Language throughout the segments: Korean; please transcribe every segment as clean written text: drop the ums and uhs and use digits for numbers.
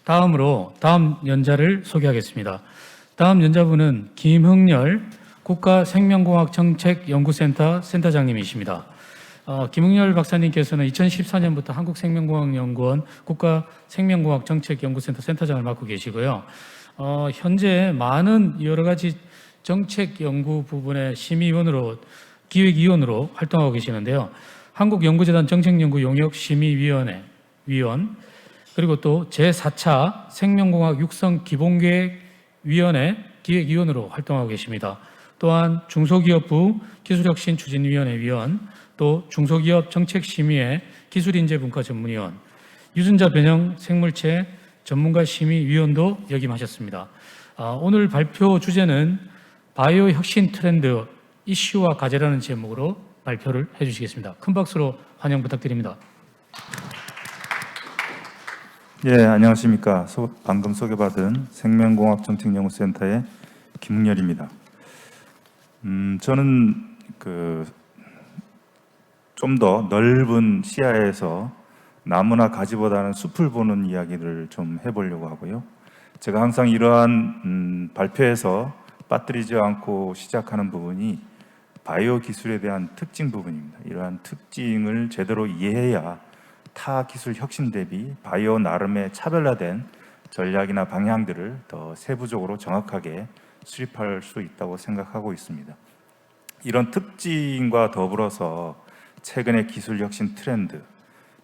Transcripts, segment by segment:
다음으로 다음 연자를 소개하겠습니다. 다음 연자분은 김흥렬 국가생명공학정책연구센터 센터장님이십니다. 김흥렬 박사님께서는 2014년부터 한국생명공학연구원 국가생명공학정책연구센터 센터장을 맡고 계시고요. 현재 많은 여러 가지 정책 연구 부분의 심의위원으로 기획위원으로 활동하고 계시는데요. 한국연구재단 정책연구 용역 심의위원회 위원, 그리고 또 제4차 생명공학 육성 기본계획위원회 기획위원으로 활동하고 계십니다. 또한 중소기업부 기술혁신추진위원회 위원, 또 중소기업 정책심의회 기술인재분과 전문위원, 유전자 변형 생물체 전문가 심의위원도 역임하셨습니다. 오늘 발표 주제는 바이오 혁신 트렌드 이슈와 과제라는 제목으로 발표를 해주시겠습니다. 큰 박수로 환영 부탁드립니다. 예, 안녕하십니까. 방금 소개받은 생명공학정책연구센터의 김흥렬입니다. 저는 좀 더 넓은 시야에서 나무나 가지보다는 숲을 보는 이야기를 좀 해보려고 하고요. 제가 항상 이러한 발표에서 빠뜨리지 않고 시작하는 부분이 바이오 기술에 대한 특징 부분입니다. 이러한 특징을 제대로 이해해야 타 기술 혁신 대비 바이오 나름의 차별화된 전략이나 방향들을 더 세부적으로 정확하게 수립할 수 있다고 생각하고 있습니다. 이런 특징과 더불어서 최근의 기술 혁신 트렌드,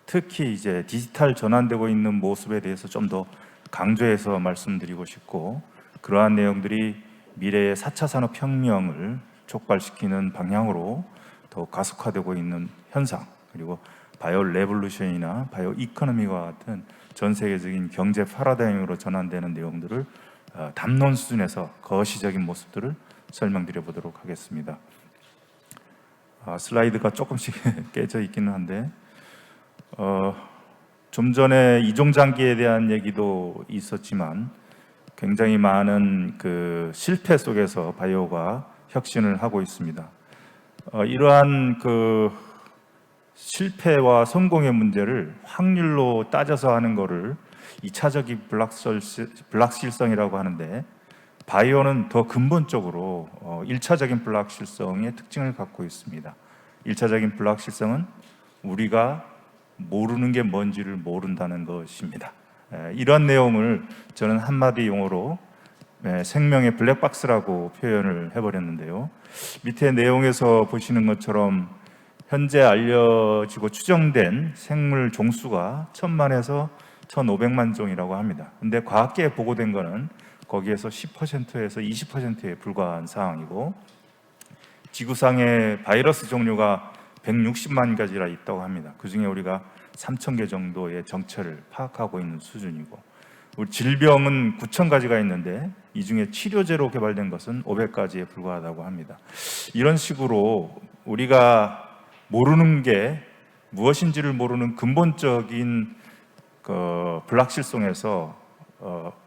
특히 이제 디지털 전환되고 있는 모습에 대해서 좀 더 강조해서 말씀드리고 싶고, 그러한 내용들이 미래의 4차 산업혁명을 촉발시키는 방향으로 더 가속화되고 있는 현상, 그리고 바이오 레볼루션이나 바이오 이코노미와 같은 전 세계적인 경제 패러다임으로 전환되는 내용들을 담론 수준에서 거시적인 모습들을 설명드려 보도록 하겠습니다. 슬라이드가 조금씩 깨져 있기는 한데 좀 전에 이종장기에 대한 얘기도 있었지만 굉장히 많은 실패 속에서 바이오가 혁신을 하고 있습니다. 이러한 실패와 성공의 문제를 확률로 따져서 하는 것을 2차적인 불확실성이라고 하는데, 바이오는 더 근본적으로 1차적인 불확실성의 특징을 갖고 있습니다. 1차적인 불확실성은 우리가 모르는 게 뭔지를 모른다는 것입니다. 이런 내용을 저는 한마디 용어로 생명의 블랙박스라고 표현을 해버렸는데요. 밑에 내용에서 보시는 것처럼 현재 알려지고 추정된 생물 종수가 1000만에서 1500만 종이라고 합니다. 근데 과학계에 보고된 거는 거기에서 10%에서 20%에 불과한 상황이고, 지구상의 바이러스 종류가 160만 가지나 있다고 합니다. 그 중에 우리가 3000개 정도의 정체를 파악하고 있는 수준이고, 우리 질병은 9000가지가 있는데 이 중에 치료제로 개발된 것은 500가지에 불과하다고 합니다. 이런 식으로 우리가 모르는 게 무엇인지를 모르는 근본적인 불확실성에서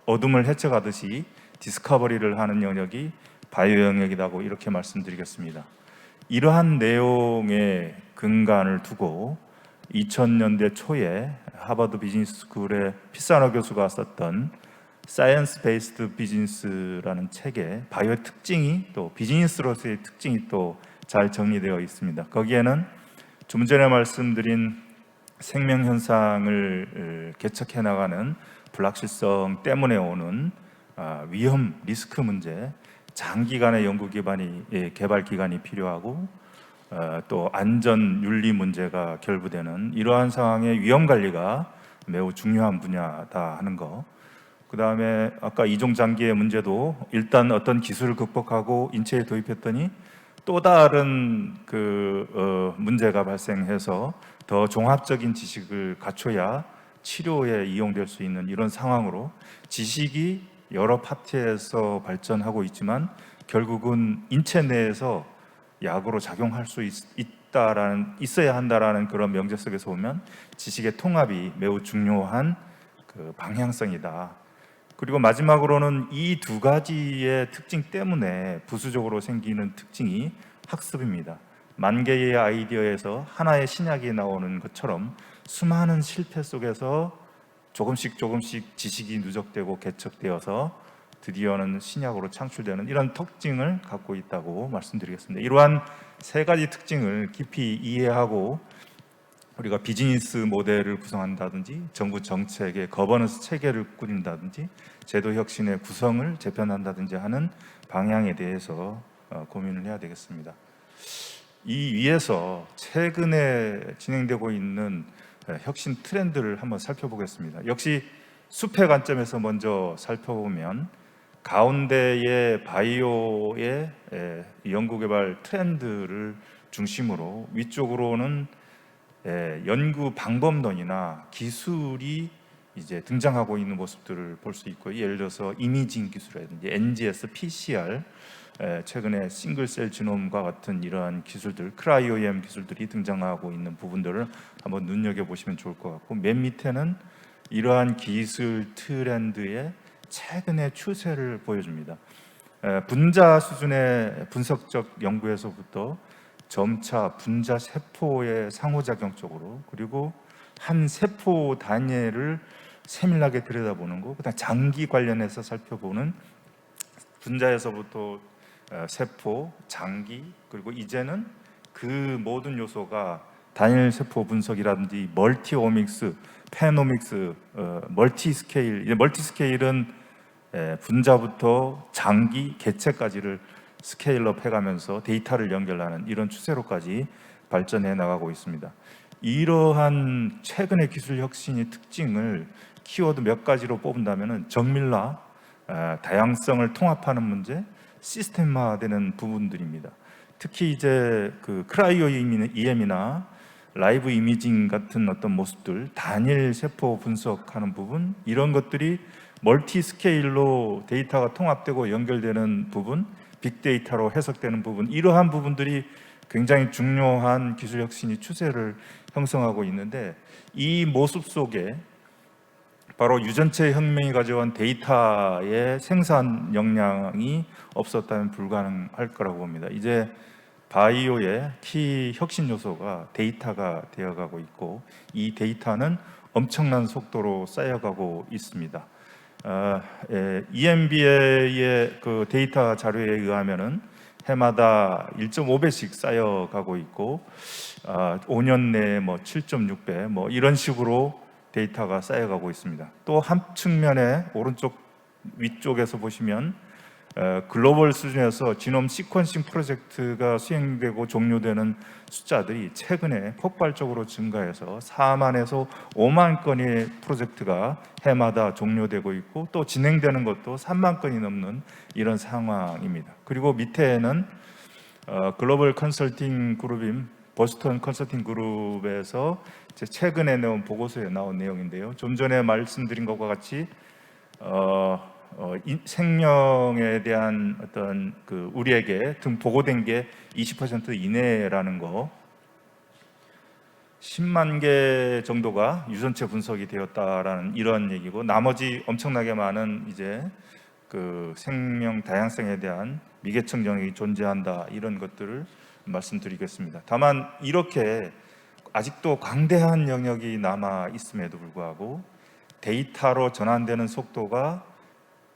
어둠을 헤쳐가듯이 디스커버리를 하는 영역이 바이오 영역이라고 이렇게 말씀드리겠습니다. 이러한 내용의 근간을 두고 2000년대 초에 하버드 비즈니스 스쿨의 피사노 교수가 썼던 사이언스 베이스드 비즈니스라는 책에 바이오의 특징이, 또 비즈니스로서의 특징이 또 잘 정리되어 있습니다. 거기에는 좀 전에 말씀드린 생명 현상을 개척해 나가는 불확실성 때문에 오는 위험, 리스크 문제, 장기간의 연구 기반이 개발 기간이 필요하고 또 안전 윤리 문제가 결부되는 이러한 상황의 위험 관리가 매우 중요한 분야다 하는 거. 그 다음에 아까 이종장기의 문제도 일단 어떤 기술을 극복하고 인체에 도입했더니 또 다른 문제가 발생해서 더 종합적인 지식을 갖춰야 치료에 이용될 수 있는 이런 상황으로 지식이 여러 파트에서 발전하고 있지만 결국은 인체 내에서 약으로 작용할 수 있어야 한다라는 그런 명제 속에서 보면 지식의 통합이 매우 중요한 방향성이다. 그리고 마지막으로는 이 두 가지의 특징 때문에 부수적으로 생기는 특징이 학습입니다. 만 개의 아이디어에서 하나의 신약이 나오는 것처럼 수많은 실패 속에서 조금씩 지식이 누적되고 개척되어서 드디어는 신약으로 창출되는 이런 특징을 갖고 있다고 말씀드리겠습니다. 이러한 세 가지 특징을 깊이 이해하고 우리가 비즈니스 모델을 구성한다든지 정부 정책의 거버넌스 체계를 꾸린다든지 제도 혁신의 구성을 재편한다든지 하는 방향에 대해서 고민을 해야 되겠습니다. 이 위에서 최근에 진행되고 있는 혁신 트렌드를 한번 살펴보겠습니다. 역시 숲의 관점에서 먼저 살펴보면 가운데의 바이오의 연구개발 트렌드를 중심으로 위쪽으로는 연구 방법론이나 기술이 이제 등장하고 있는 모습들을 볼 수 있고, 예를 들어서 이미징 기술이라든지 NGS, PCR, 최근에 싱글셀 지놈과 같은 이러한 기술들, 크라이오엠 기술들이 등장하고 있는 부분들을 한번 눈여겨보시면 좋을 것 같고, 맨 밑에는 이러한 기술 트렌드의 최근의 추세를 보여줍니다. 분자 수준의 분석적 연구에서부터 점차 분자 세포의 상호작용 쪽으로, 그리고 한 세포 단위를 세밀하게 들여다보는 거, 그다음 장기 관련해서 살펴보는 분자에서부터 세포, 장기, 그리고 이제는 그 모든 요소가 단일 세포 분석이라든지 멀티오믹스, 페노믹스, 멀티스케일. 멀티스케일은 분자부터 장기, 개체까지를 스케일업 해가면서 데이터를 연결하는 이런 추세로까지 발전해 나가고 있습니다. 이러한 최근의 기술 혁신의 특징을 키워드 몇 가지로 뽑는다면 정밀화, 다양성을 통합하는 문제, 시스템화되는 부분들입니다. 특히 이제 그 크라이오 EM이나 라이브 이미징 같은 어떤 모습들, 단일 세포 분석하는 부분, 이런 것들이 멀티 스케일로 데이터가 통합되고 연결되는 부분, 빅데이터로 해석되는 부분, 이러한 부분들이 굉장히 중요한 기술 혁신이 추세를 형성하고 있는데, 이 모습 속에 바로 유전체 혁명이 가져온 데이터의 생산 역량이 없었다면 불가능할 거라고 봅니다. 이제 바이오의 키 혁신 요소가 데이터가 되어가고 있고, 이 데이터는 엄청난 속도로 쌓여가고 있습니다. EMBA의 그 데이터 자료에 의하면은 해마다 1.5배씩 쌓여가고 있고, 5년 내에 뭐 7.6배 뭐 이런 식으로 데이터가 쌓여가고 있습니다. 또 한 측면에 오른쪽 위쪽에서 보시면 글로벌 수준에서 지놈 시퀀싱 프로젝트가 수행되고 종료되는 숫자들이 최근에 폭발적으로 증가해서 4만에서 5만 건의 프로젝트가 해마다 종료되고 있고, 또 진행되는 것도 3만 건이 넘는 이런 상황입니다. 그리고 밑에는 글로벌 컨설팅 그룹인 보스턴 컨설팅 그룹에서 최근에 내온 보고서에 나온 내용인데요. 좀 전에 말씀드린 것과 같이 생명에 대한 어떤 그 우리에게 보고된 게 20% 이내라는 거, 10만 개 정도가 유전체 분석이 되었다라는 이런 얘기고, 나머지 엄청나게 많은 이제 그 생명 다양성에 대한 미개척 영역이 존재한다, 이런 것들을 말씀드리겠습니다. 다만 이렇게 아직도 광대한 영역이 남아 있음에도 불구하고 데이터로 전환되는 속도가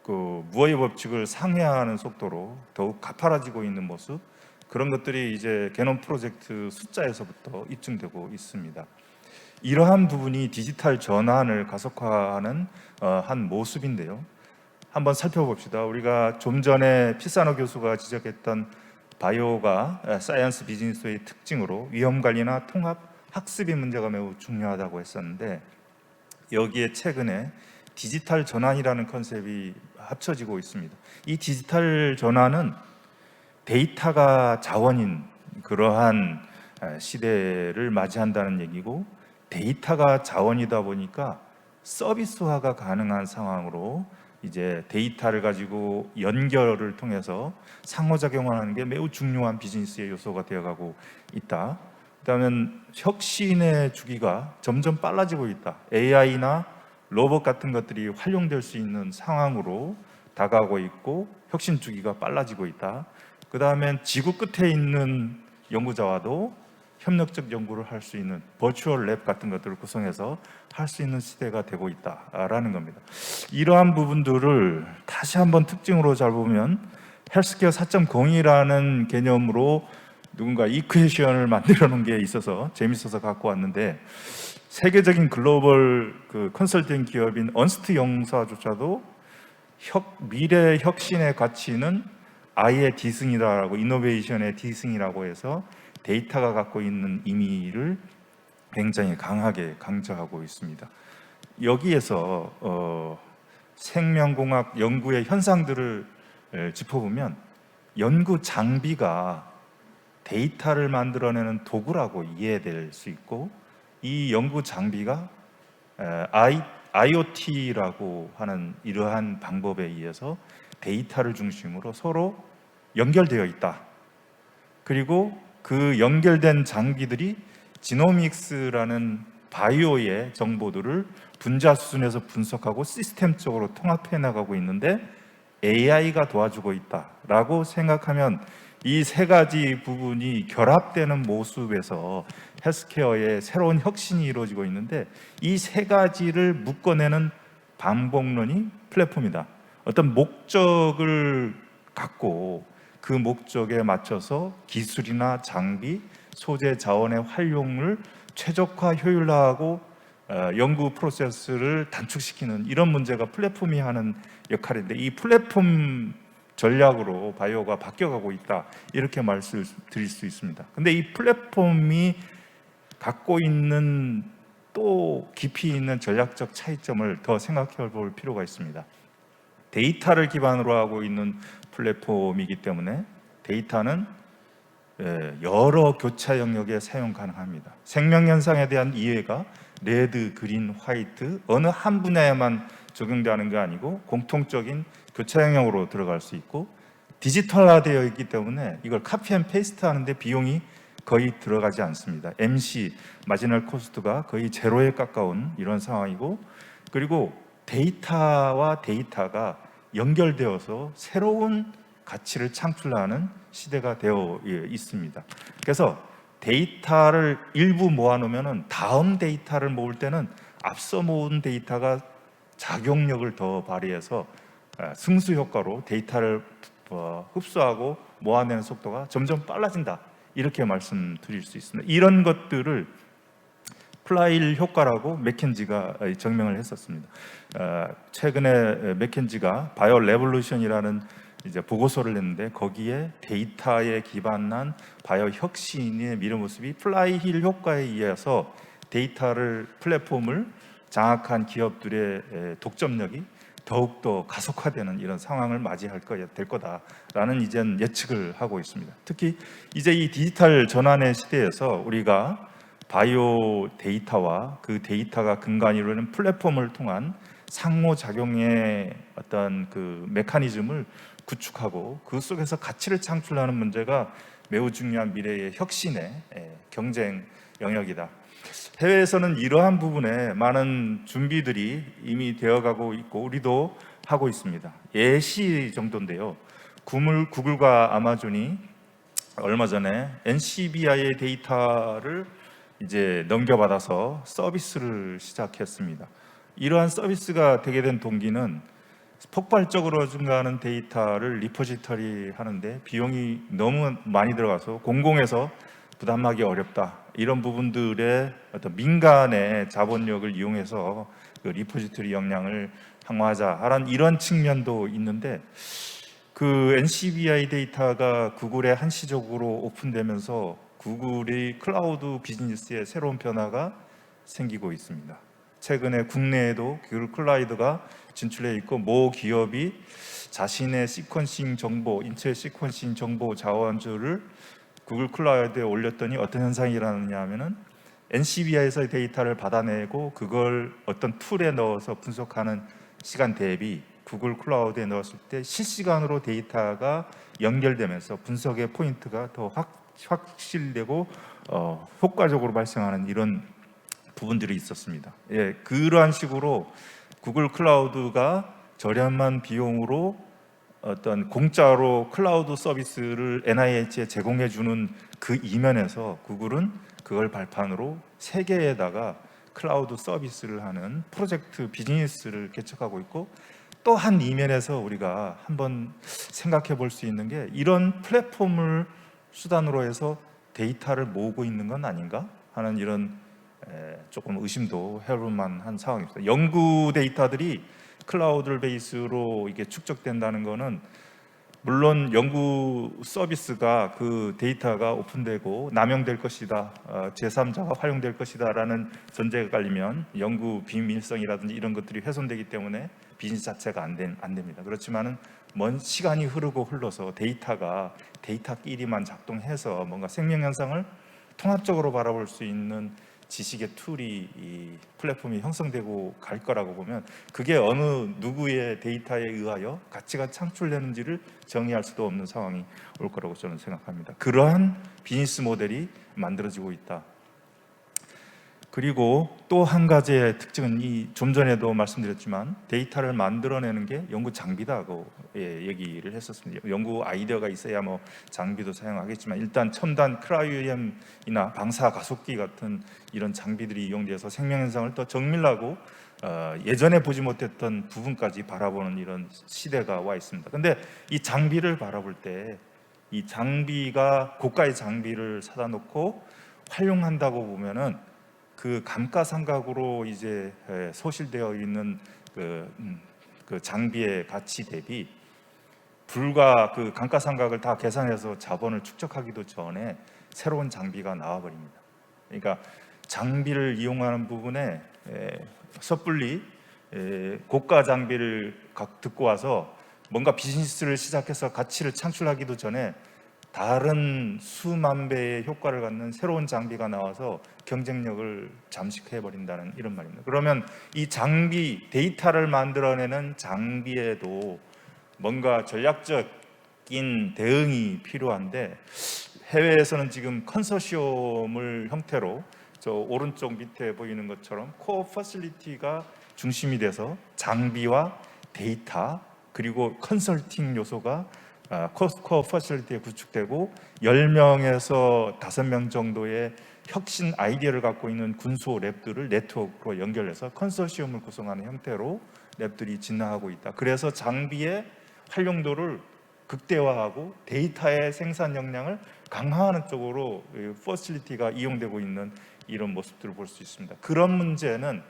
그 무어의 법칙을 상회하는 속도로 더욱 가파라지고 있는 모습, 그런 것들이 이제 게놈 프로젝트 숫자에서부터 입증되고 있습니다. 이러한 부분이 디지털 전환을 가속화하는 한 모습인데요. 한번 살펴봅시다. 우리가 좀 전에 피사노 교수가 지적했던 바이오가 사이언스 비즈니스의 특징으로 위험 관리나 통합, 학습의 문제가 매우 중요하다고 했었는데, 여기에 최근에 디지털 전환이라는 컨셉이 합쳐지고 있습니다. 이 디지털 전환은 데이터가 자원인 그러한 시대를 맞이한다는 얘기고, 데이터가 자원이다 보니까 서비스화가 가능한 상황으로 이제 데이터를 가지고 연결을 통해서 상호작용하는 게 매우 중요한 비즈니스의 요소가 되어가고 있다. 그다음에 혁신의 주기가 점점 빨라지고 있다. AI나 로봇 같은 것들이 활용될 수 있는 상황으로 다가오고 있고, 혁신 주기가 빨라지고 있다. 그 다음엔 지구 끝에 있는 연구자와도 협력적 연구를 할 수 있는 버추얼 랩 같은 것들을 구성해서 할 수 있는 시대가 되고 있다라는 겁니다. 이러한 부분들을 다시 한번 특징으로 잘 보면 헬스케어 4.0이라는 개념으로 누군가 이퀘이션을 만들어 놓은 게 있어서 재밌어서 갖고 왔는데, 세계적인 글로벌 그 컨설팅 기업인 언스트 영사조차도 미래 혁신의 가치는 I의 D승이다라고, 이노베이션의 D승이라고 해서 데이터가 갖고 있는 의미를 굉장히 강하게 강조하고 있습니다. 여기에서 생명공학 연구의 현상들을 짚어보면, 연구 장비가 데이터를 만들어내는 도구라고 이해될 수 있고, 이 연구 장비가 IoT라고 하는 이러한 방법에 의해서 데이터를 중심으로 서로 연결되어 있다. 그리고 그 연결된 장비들이 지노믹스라는 바이오의 정보들을 분자 수준에서 분석하고 시스템적으로 통합해 나가고 있는데, AI가 도와주고 있다라고 생각하면 이 세 가지 부분이 결합되는 모습에서 헬스케어의 새로운 혁신이 이루어지고 있는데, 이 세 가지를 묶어내는 반복론이 플랫폼이다. 어떤 목적을 갖고 그 목적에 맞춰서 기술이나 장비, 소재 자원의 활용을 최적화 효율화하고 연구 프로세스를 단축시키는 이런 문제가 플랫폼이 하는 역할인데, 이 플랫폼 전략으로 바이오가 바뀌어가고 있다, 이렇게 말씀드릴 수 있습니다. 근데 이 플랫폼이 갖고 있는 또 깊이 있는 전략적 차이점을 더 생각해 볼 필요가 있습니다. 데이터를 기반으로 하고 있는 플랫폼이기 때문에 데이터는 여러 교차 영역에 사용 가능합니다. 생명현상에 대한 이해가 레드, 그린, 화이트 어느 한 분야에만 적용되는 게 아니고 공통적인 교차 영역으로 들어갈 수 있고, 디지털화되어 있기 때문에 이걸 카피 앤 페이스트 하는데 비용이 거의 들어가지 않습니다. MC, 마지널 코스트가 거의 제로에 가까운 이런 상황이고, 그리고 데이터와 데이터가 연결되어서 새로운 가치를 창출하는 시대가 되어 있습니다. 그래서 데이터를 일부 모아놓으면 다음 데이터를 모을 때는 앞서 모은 데이터가 작용력을 더 발휘해서 승수 효과로 데이터를 흡수하고 모아내는 속도가 점점 빨라진다, 이렇게 말씀드릴 수 있습니다. 이런 것들을 플라이힐 효과라고 맥켄지가 증명을 했었습니다. 최근에 맥켄지가 바이오 레볼루션이라는 이제 보고서를 냈는데, 거기에 데이터에 기반한 바이오 혁신의 미래 모습이 플라이힐 효과에 의해서 데이터를 플랫폼을 장악한 기업들의 독점력이 더욱더 가속화되는 이런 상황을 맞이할 될 거다라는 이젠 예측을 하고 있습니다. 특히 이제 이 디지털 전환의 시대에서 우리가 바이오 데이터와 그 데이터가 근간이 이루는 플랫폼을 통한 상호작용의 어떤 그 메커니즘을 구축하고 그 속에서 가치를 창출하는 문제가 매우 중요한 미래의 혁신의 경쟁 영역이다. 해외에서는 이러한 부분에 많은 준비들이 이미 되어가고 있고 우리도 하고 있습니다. 예시 정도인데요. 구글과 아마존이 얼마 전에 NCBI의 데이터를 이제 넘겨받아서 서비스를 시작했습니다. 이러한 서비스가 되게 된 동기는 폭발적으로 증가하는 데이터를 리포지터리 하는데 비용이 너무 많이 들어가서 공공에서 부담하기 어렵다, 이런 부분들의 어떤 민간의 자본력을 이용해서 그 리포지터리 역량을 강화하자라는 이런 측면도 있는데, 그 NCBI 데이터가 구글에 한시적으로 오픈되면서 구글의 클라우드 비즈니스에 새로운 변화가 생기고 있습니다. 최근에 국내에도 구글 클라우드가 진출해 있고, 모 기업이 자신의 시퀀싱 정보, 인체 시퀀싱 정보 자원줄을 구글 클라우드에 올렸더니 어떤 현상이 일어나느냐 하면은 NCBI에서의 데이터를 받아내고 그걸 어떤 툴에 넣어서 분석하는 시간 대비 구글 클라우드에 넣었을 때 실시간으로 데이터가 연결되면서 분석의 포인트가 더 확실되고 효과적으로 발생하는 이런 부분들이 있었습니다. 그러한 식으로 구글 클라우드가 저렴한 비용으로 어떤 공짜로 클라우드 서비스를 NIH에 제공해 주는 그 이면에서 구글은 그걸 발판으로 세계에다가 클라우드 서비스를 하는 프로젝트 비즈니스를 개척하고 있고, 또 한 이면에서 우리가 한번 생각해 볼 수 있는 게 이런 플랫폼을 수단으로 해서 데이터를 모으고 있는 건 아닌가 하는 이런 조금 의심도 해볼 만한 상황입니다. 연구 데이터들이 클라우드 베이스로 이게 축적된다는 거는 물론 연구 서비스가 그 데이터가 오픈되고 남용될 것이다, 제3자가 활용될 것이다라는 전제가 깔리면 연구 비밀성이라든지 이런 것들이 훼손되기 때문에 비즈니스 자체가 안 됩니다. 그렇지만은 먼 시간이 흘러서 데이터가 데이터끼리만 작동해서 뭔가 생명 현상을 통합적으로 바라볼 수 있는 지식의 툴이 이 플랫폼이 형성되고 갈 거라고 보면, 그게 어느 누구의 데이터에 의하여 가치가 창출되는지를 정의할 수도 없는 상황이 올 거라고 저는 생각합니다. 그러한 비즈니스 모델이 만들어지고 있다. 그리고 또 한 가지의 특징은 좀 전에도 말씀드렸지만 데이터를 만들어내는 게 연구 장비다고 얘기를 했었습니다. 연구 아이디어가 있어야 뭐 장비도 사용하겠지만 일단 첨단 크라이오엠이나 방사 가속기 같은 이런 장비들이 이용돼서 생명 현상을 더 정밀하고 예전에 보지 못했던 부분까지 바라보는 이런 시대가 와 있습니다. 근데 이 장비를 바라볼 때 이 장비가 고가의 장비를 사다 놓고 활용한다고 보면은 그 감가상각으로 이제 소실되어 있는 그 장비의 가치 대비 불과 그 감가상각을 다 계산해서 자본을 축적하기도 전에 새로운 장비가 나와버립니다. 그러니까 장비를 이용하는 부분에 섣불리 고가 장비를 듣고 와서 뭔가 비즈니스를 시작해서 가치를 창출하기도 전에 다른 수만 배의 효과를 갖는 새로운 장비가 나와서 경쟁력을 잠식해 버린다는 이런 말입니다. 그러면 이 장비, 데이터를 만들어내는 장비에도 뭔가 전략적인 대응이 필요한데, 해외에서는 지금 컨소시엄을 형태로 저 오른쪽 밑에 보이는 것처럼 코어 퍼실리티가 중심이 돼서 장비와 데이터 그리고 컨설팅 요소가 코어 퍼실리티에 구축되고 10명에서 5명 정도의 혁신 아이디어를 갖고 있는 군소 랩들을 네트워크로 연결해서 컨소시엄을 구성하는 형태로 랩들이 진화하고 있다. 그래서 장비의 활용도를 극대화하고 데이터의 생산 역량을 강화하는 쪽으로 퍼실리티가 이용되고 있는 이런 모습들을 볼 수 있습니다. 그런 문제는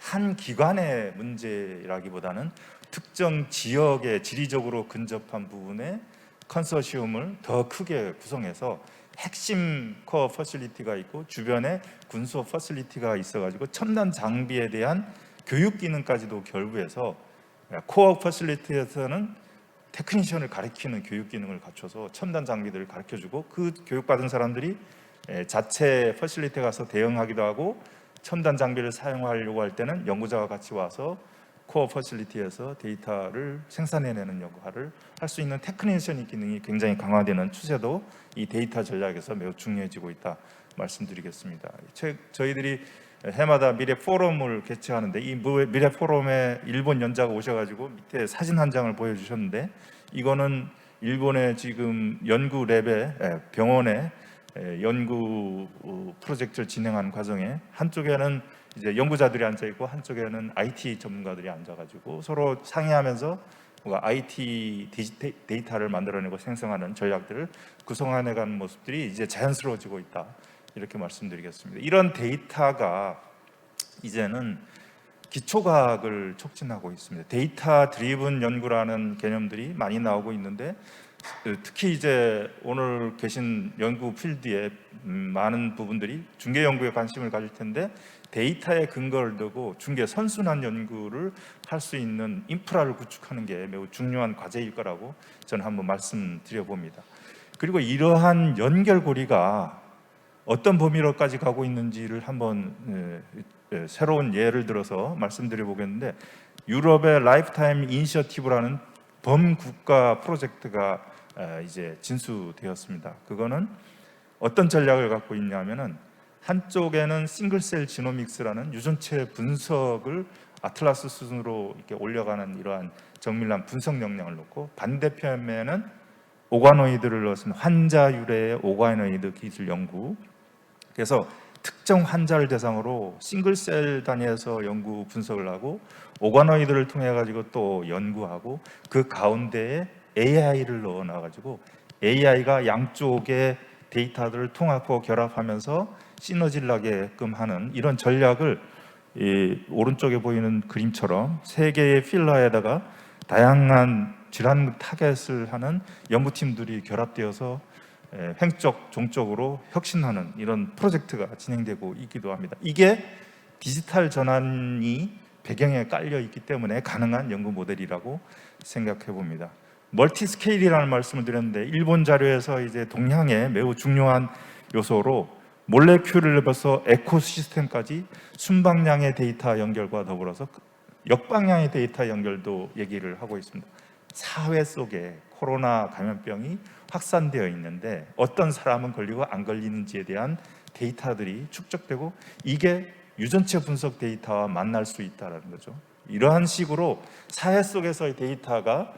한 기관의 문제라기보다는 특정 지역의 지리적으로 근접한 부분에 컨소시엄을 더 크게 구성해서 핵심 코어 퍼실리티가 있고 주변에 군소 퍼실리티가 있어가지고 첨단 장비에 대한 교육 기능까지도 결부해서 코어 퍼실리티에서는 테크니션을 가르치는 교육 기능을 갖춰서 첨단 장비들을 가르쳐주고 그 교육받은 사람들이 자체 퍼실리티에 가서 대응하기도 하고, 첨단 장비를 사용하려고 할 때는 연구자와 같이 와서 코어 퍼실리티에서 데이터를 생산해내는 역할을 할 수 있는 테크니션의 기능이 굉장히 강화되는 추세도 이 데이터 전략에서 매우 중요해지고 있다 말씀드리겠습니다. 저희들이 해마다 미래 포럼을 개최하는데 이 미래 포럼에 일본 연자가 오셔가지고 밑에 사진 한 장을 보여주셨는데, 이거는 일본의 지금 연구 랩에 병원에 연구 프로젝트를 진행하는 과정에 한쪽에는 이제 연구자들이 앉아 있고 한쪽에는 IT 전문가들이 앉아가지고 서로 상의하면서 뭔가 IT 데이터를 만들어내고 생성하는 전략들을 구성해가는 모습들이 이제 자연스러워지고 있다, 이렇게 말씀드리겠습니다. 이런 데이터가 이제는 기초과학을 촉진하고 있습니다. 데이터 드리븐 연구라는 개념들이 많이 나오고 있는데, 특히 이제 오늘 계신 연구 필드에 많은 부분들이 중개 연구에 관심을 가질 텐데, 데이터에 근거를 두고 중개 선순환 연구를 할 수 있는 인프라를 구축하는 게 매우 중요한 과제일 거라고 저는 한번 말씀드려 봅니다. 그리고 이러한 연결고리가 어떤 범위로까지 가고 있는지를 한번 새로운 예를 들어서 말씀드려 보겠는데, 유럽의 라이프타임 이니셔티브라는 범국가 프로젝트가 이제 진수되었습니다. 그거는 어떤 전략을 갖고 있냐면은, 한쪽에는 싱글셀 지노믹스라는 유전체 분석을 아틀라스 수준으로 이렇게 올려가는 이러한 정밀한 분석 역량을 놓고, 반대편에는 오가노이드를 넣었습니다. 환자 유래의 오가노이드 기술 연구, 그래서 특정 환자를 대상으로 싱글셀 단위에서 연구 분석을 하고 오가노이드를 통해 가지고 또 연구하고 그 가운데에 AI를 넣어 놔 가지고 AI가 양쪽의 데이터들을 통합하고 결합하면서 시너지를 나게끔 하는 이런 전략을 이 오른쪽에 보이는 그림처럼 세 개의 필러에다가 다양한 질환 타겟을 하는 연구팀들이 결합되어서 횡적 종적으로 혁신하는 이런 프로젝트가 진행되고 있기도 합니다. 이게 디지털 전환이 배경에 깔려 있기 때문에 가능한 연구 모델이라고 생각해 봅니다. 멀티 스케일이라는 말씀을 드렸는데 일본 자료에서 이제 동향의 매우 중요한 요소로 몰레큘을 벌써 에코시스템까지 순방향의 데이터 연결과 더불어서 역방향의 데이터 연결도 얘기를 하고 있습니다. 사회 속에 코로나 감염병이 확산되어 있는데 어떤 사람은 걸리고 안 걸리는지에 대한 데이터들이 축적되고 이게 유전체 분석 데이터와 만날 수 있다는 거죠. 이러한 식으로 사회 속에서의 데이터가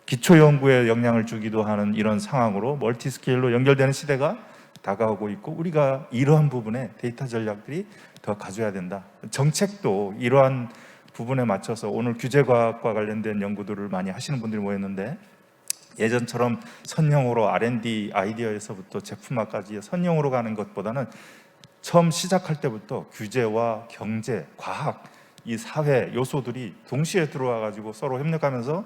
기초 연구에 영향을 주기도 하는 이런 상황으로 멀티 스케일로 연결되는 시대가 다가오고 있고 우리가 이러한 부분에 데이터 전략들이 더 가져야 된다. 정책도 이러한 부분에 맞춰서 오늘 규제과학과 관련된 연구들을 많이 하시는 분들이 모였는데 예전처럼 선형으로 R&D 아이디어에서부터 제품화까지 선형으로 가는 것보다는 처음 시작할 때부터 규제와 경제, 과학, 이 사회 요소들이 동시에 들어와 가지고 서로 협력하면서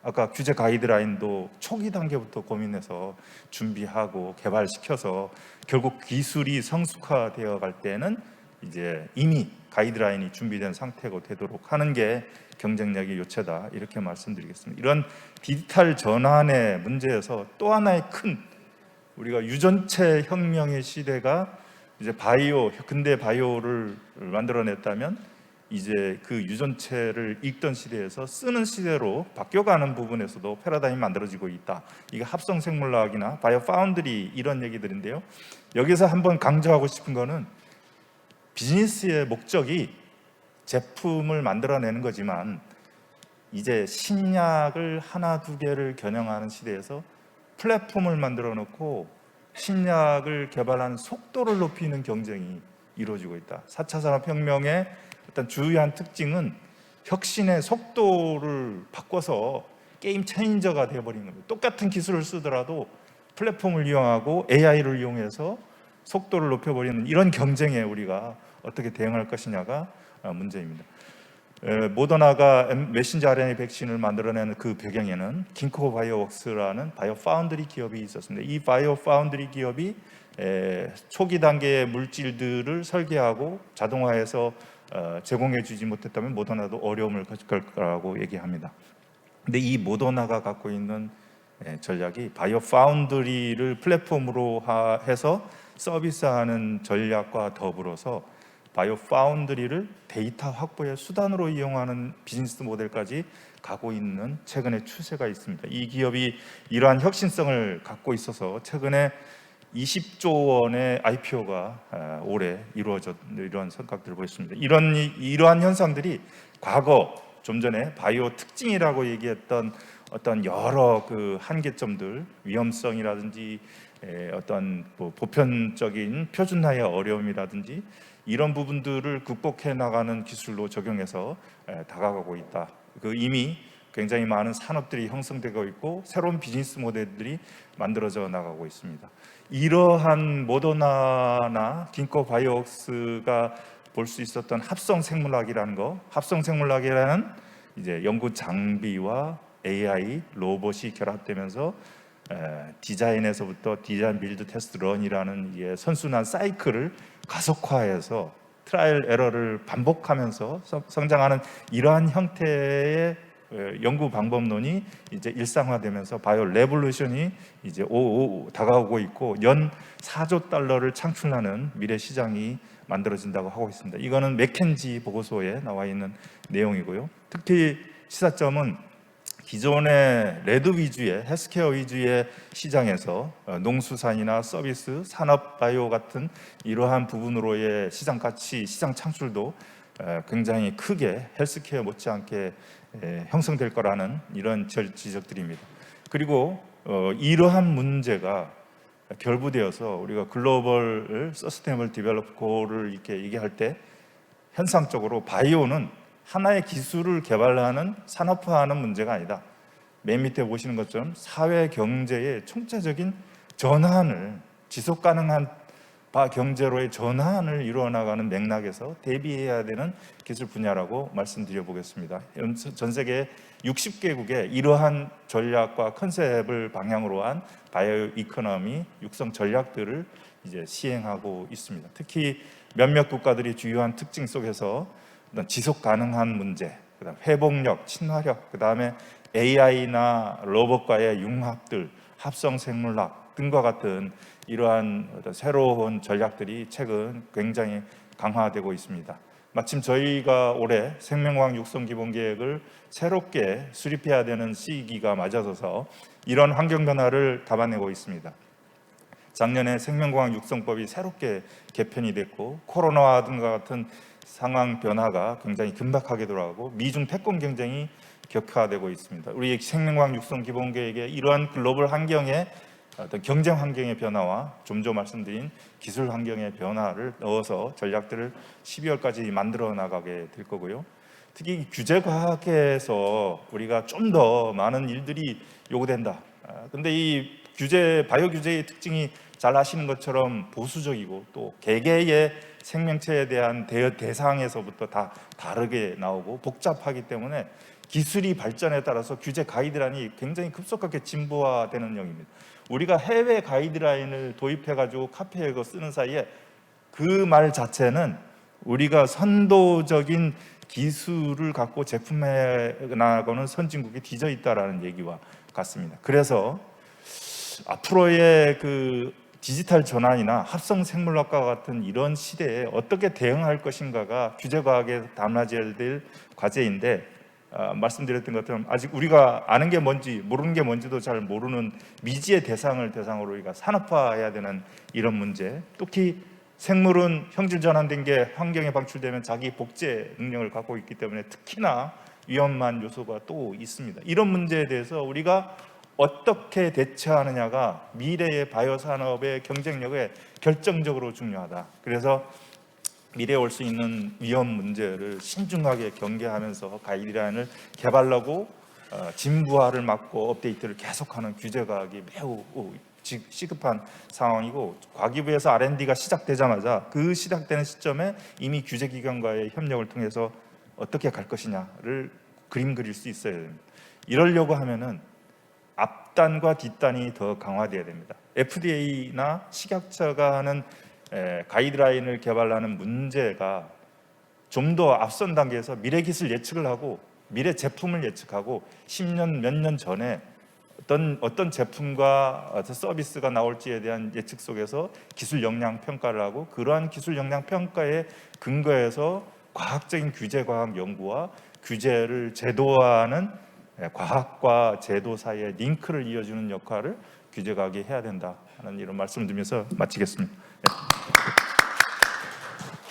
아까 규제 가이드라인도 초기 단계부터 고민해서 준비하고 개발시켜서 결국 기술이 성숙화되어 갈 때는 이제 이미 가이드라인이 준비된 상태가 되도록 하는 게 경쟁력의 요체다 이렇게 말씀드리겠습니다. 이런 디지털 전환의 문제에서 또 하나의 큰 우리가 유전체 혁명의 시대가 이제 근대 바이오를 만들어냈다면 이제 그 유전체를 읽던 시대에서 쓰는 시대로 바뀌어가는 부분에서도 패러다임이 만들어지고 있다. 이게 합성생물학이나 바이오 파운드리 이런 얘기들인데요. 여기서 한번 강조하고 싶은 거는 비즈니스의 목적이 제품을 만들어내는 거지만 이제 신약을 하나 두 개를 겨냥하는 시대에서 플랫폼을 만들어 놓고 신약을 개발하는 속도를 높이는 경쟁이 이루어지고 있다. 4차 산업혁명의 어떤 주요한 특징은 혁신의 속도를 바꿔서 게임 체인저가 되어버리는 겁니다. 똑같은 기술을 쓰더라도 플랫폼을 이용하고 AI를 이용해서 속도를 높여버리는 이런 경쟁에 우리가 어떻게 대응할 것이냐가 문제입니다. 모더나가 메신저 RNA 백신을 만들어내는 그 배경에는 긴코 바이오웍스라는 바이오 파운드리 기업이 있었습니다. 이 바이오 파운드리 기업이 초기 단계의 물질들을 설계하고 자동화해서 제공해 주지 못했다면 모더나도 어려움을 겪을 거라고 얘기합니다. 근데 이 모더나가 갖고 있는 전략이 바이오 파운드리를 플랫폼으로 해서 서비스하는 전략과 더불어서 바이오 파운드리를 데이터 확보의 수단으로 이용하는 비즈니스 모델까지 가고 있는 최근의 추세가 있습니다. 이 기업이 이러한 혁신성을 갖고 있어서 최근에 20조 원의 IPO가 올해 이루어졌 이러한 성과들을 보였습니다. 이러한 현상들이 과거 좀 전에 바이오 특징이라고 얘기했던 어떤 여러 그 한계점들, 위험성이라든지 어떤 보편적인 표준화의 어려움이라든지 이런 부분들을 극복해 나가는 기술로 적용해서 다가가고 있다. 이미 굉장히 많은 산업들이 형성되고 있고 새로운 비즈니스 모델들이 만들어져 나가고 있습니다. 이러한 모더나나 긴코 바이오웍스가 볼 수 있었던 합성생물학이라는 합성생물학이라는 이제 연구 장비와 AI, 로봇이 결합되면서 디자인에서부터 디자인, 빌드, 테스트, 런이라는 선순환 사이클을 가속화해서 트라이얼 에러를 반복하면서 성장하는 이러한 형태의 연구 방법론이 이제 일상화되면서 바이오 레볼루션이 이제 다가오고 있고 연 4조 달러를 창출하는 미래 시장이 만들어진다고 하고 있습니다. 이거는 맥켄지 보고서에 나와 있는 내용이고요. 특히 시사점은 기존의 레드 위주의 헬스케어 위주의 시장에서 농수산이나 서비스, 산업 바이오 같은 이러한 부분으로의 시장 가치, 시장 창출도 굉장히 크게 헬스케어 못지않게 형성될 거라는 이런 지적들입니다. 그리고 이러한 문제가 결부되어서 우리가 글로벌 서스테이너블 디벨롭 골을 이렇게 얘기할 때 현상적으로 바이오는 하나의 기술을 개발하는 산업화하는 문제가 아니다. 맨 밑에 보시는 것처럼 사회 경제의 총체적인 전환을 지속 가능한 경제로의 전환을 이루어 나가는 맥락에서 대비해야 되는 기술 분야라고 말씀드려 보겠습니다. 전 세계 60개국에 이러한 전략과 컨셉을 방향으로 한 바이오 이코노미 육성 전략들을 이제 시행하고 있습니다. 특히 몇몇 국가들이 주요한 특징 속에서 지속 가능한 문제, 그다음 회복력, 친화력, 그다음에 AI나 로봇과의 융합들, 합성 생물학 등과 같은 이러한 새로운 전략들이 최근 굉장히 강화되고 있습니다. 마침 저희가 올해 생명과학 육성 기본 계획을 새롭게 수립해야 되는 시기가 맞아서서 이런 환경 변화를 담아내고 있습니다. 작년에 생명과학 육성법이 새롭게 개편이 됐고 코로나와 등과 같은 상황 변화가 굉장히 긴박하게 돌아가고 미중 패권 경쟁이 격화되고 있습니다. 우리 생명과학 육성 기본 계획에 이러한 글로벌 환경의 어떤 경쟁 환경의 변화와 좀 전 말씀드린 기술 환경의 변화를 넣어서 전략들을 12월까지 만들어 나가게 될 거고요. 특히 규제 과학에서 우리가 좀 더 많은 일들이 요구된다. 근데 이 바이오 규제의 특징이 잘 아시는 것처럼 보수적이고 또 개개의 생명체에 대한 대상에서부터 다 다르게 나오고 복잡하기 때문에 기술이 발전에 따라서 규제 가이드라인이 굉장히 급속하게 진보화되는 형입니다. 우리가 해외 가이드라인을 도입해가지고 카피해서 쓰는 사이에 그 말 자체는 우리가 선도적인 기술을 갖고 제품에 나가는 선진국이 뒤져 있다라는 얘기와 같습니다. 그래서 앞으로의 그 디지털 전환이나 합성 생물학과 같은 이런 시대에 어떻게 대응할 것인가가 규제과학에 담아져야 될 과제인데 말씀드렸던 것처럼 아직 우리가 아는 게 뭔지 모르는 게 뭔지도 잘 모르는 미지의 대상을 대상으로 우리가 산업화해야 되는 이런 문제, 특히 생물은 형질 전환된 게 환경에 방출되면 자기 복제 능력을 갖고 있기 때문에 특히나 위험한 요소가 또 있습니다. 이런 문제에 대해서 우리가 어떻게 대처하느냐가 미래의 바이오 산업의 경쟁력에 결정적으로 중요하다. 그래서 미래에 올 수 있는 위험 문제를 신중하게 경계하면서 가이드라인을 개발하고 진부화를 막고 업데이트를 계속하는 규제과학이 매우 시급한 상황이고, 과기부에서 R&D가 시작되자마자 그 시작되는 시점에 이미 규제기관과의 협력을 통해서 어떻게 갈 것이냐를 그림 그릴 수 있어야 됩니다. 이러려고 하면은 앞단과 뒷단이 더 강화되어야 됩니다. FDA나 식약처가 하는 가이드라인을 개발하는 문제가 좀 더 앞선 단계에서 미래 기술 예측을 하고 미래 제품을 예측하고 10년 몇 년 전에 어떤 제품과 어떤 서비스가 나올지에 대한 예측 속에서 기술 역량 평가를 하고 그러한 기술 역량 평가에 근거해서 과학적인 규제 과학 연구와 규제를 제도화하는 과학과 제도 사이의 링크를 이어주는 역할을 규제과학이 해야 된다 하는 이런 말씀을 드리면서 마치겠습니다.